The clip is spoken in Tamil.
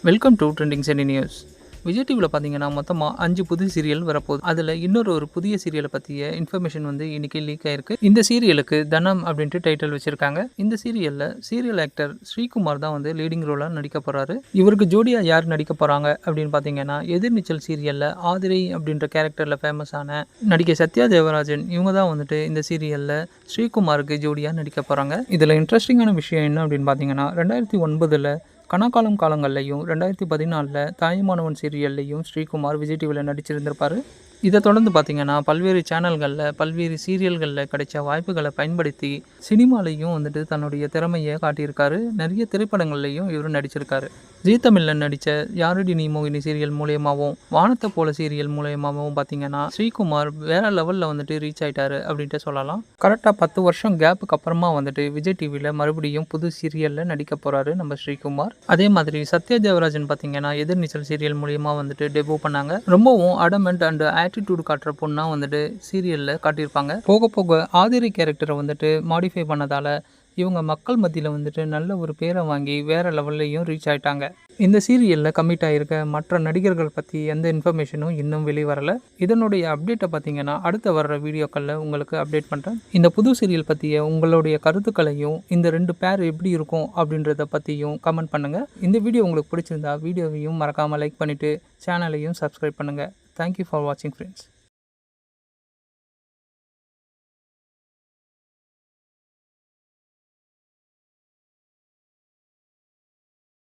Welcome to trending centi news. Vijay டிவியில் பார்த்தீங்கன்னா மொத்தமாக 5 புது சீரியல் வரப்போகுது. அதில் இன்னொரு புதிய சீரியலை பற்றிய இன்ஃபர்மேஷன் இன்னைக்கு லீக் ஆயிருக்கு. இந்த சீரியலுக்கு தனம் அப்படின்ட்டு டைட்டில் வச்சிருக்காங்க. இந்த சீரியலில் சீரியல் ஆக்டர் ஸ்ரீகுமார் தான் லீடிங் ரோலாக நடிக்க போகிறாரு. இவருக்கு ஜோடியாக யார் நடிக்க போகிறாங்க அப்படின்னு பார்த்தீங்கன்னா, எதிர்நீச்சல் சீரியலில் ஆதிரை அப்படின்ற கேரக்டரில் ஃபேமஸான நடிகை சத்யா தேவராஜன் இவங்க தான் இந்த சீரியலில் ஸ்ரீகுமாருக்கு ஜோடியாக நடிக்க போகிறாங்க. இதில் இன்ட்ரெஸ்டிங்கான விஷயம் என்ன அப்படின்னு பார்த்தீங்கன்னா, 2009 கனாக்காலம் காலங்கள்லையும் 2014 தாயுமானவன் சீரியல்லையும் ஸ்ரீகுமார் விஜய் டிவியில் நடிச்சிருந்திருப்பார். இதை தொடர்ந்து பார்த்தீங்கன்னா, பல்வேறு சேனல்களில் பல்வேறு சீரியல்களில் கிடைச்ச வாய்ப்புகளை பயன்படுத்தி சினிமாலையும் தன்னுடைய திறமையை காட்டியிருக்காரு. நிறைய திரைப்படங்கள்லையும் இவர் நடிச்சிருக்காரு. ஜீ தமிழில் நடித்த யாரடி நீ மோகினி சீரியல் மூலயமாவும் வானத்தை போல சீரியல் மூலயமாவும் பார்த்தீங்கன்னா, ஸ்ரீகுமார் வேற லெவலில் ரீச் ஆயிட்டாரு அப்படின்ட்டு சொல்லலாம். கரெக்டாக 10 வருஷம் கேப்புக்கு அப்புறமா விஜய் டிவியில் மறுபடியும் புது சீரியலில் நடிக்க போகிறாரு நம்ம ஸ்ரீகுமார். அதே மாதிரி சத்யா தேவராஜன் பார்த்தீங்கன்னா, எதிர்நீச்சல் சீரியல் மூலியமாக டெபியூ பண்ணாங்க. ரொம்பவும் அடமெண்ட் அண்ட் ஆட்டிடியூட் காட்டுற பொண்ணா சீரியலில் காட்டியிருப்பாங்க. போக போக ஆதிரி கேரக்டரை மாடிஃபை பண்ணதால் இவங்க மக்கள் மத்தியில் நல்ல ஒரு பேரை வாங்கி வேற லெவல்லையும் ரீச் ஆயிட்டாங்க. இந்த சீரியலில் கமிட் ஆகிருக்க மற்ற நடிகர்கள் பற்றி எந்த இன்ஃபர்மேஷனும் இன்னும் வெளிவரலை. இதனுடைய அப்டேட்டை பார்த்தீங்கன்னா அடுத்த வர்ற வீடியோக்களில் உங்களுக்கு அப்டேட் பண்ணுறேன். இந்த புது சீரியல் பற்றிய உங்களுடைய கருத்துக்களையும் இந்த 2 பேர் எப்படி இருக்கும் அப்படின்றத பற்றியும் கமெண்ட் பண்ணுங்கள். இந்த வீடியோ உங்களுக்கு பிடிச்சிருந்தா வீடியோவையும் மறக்காமல் லைக் பண்ணிவிட்டு சேனலையும் சப்ஸ்கிரைப் பண்ணுங்கள். தேங்க்யூ ஃபார் வாட்சிங் ஃப்ரெண்ட்ஸ்.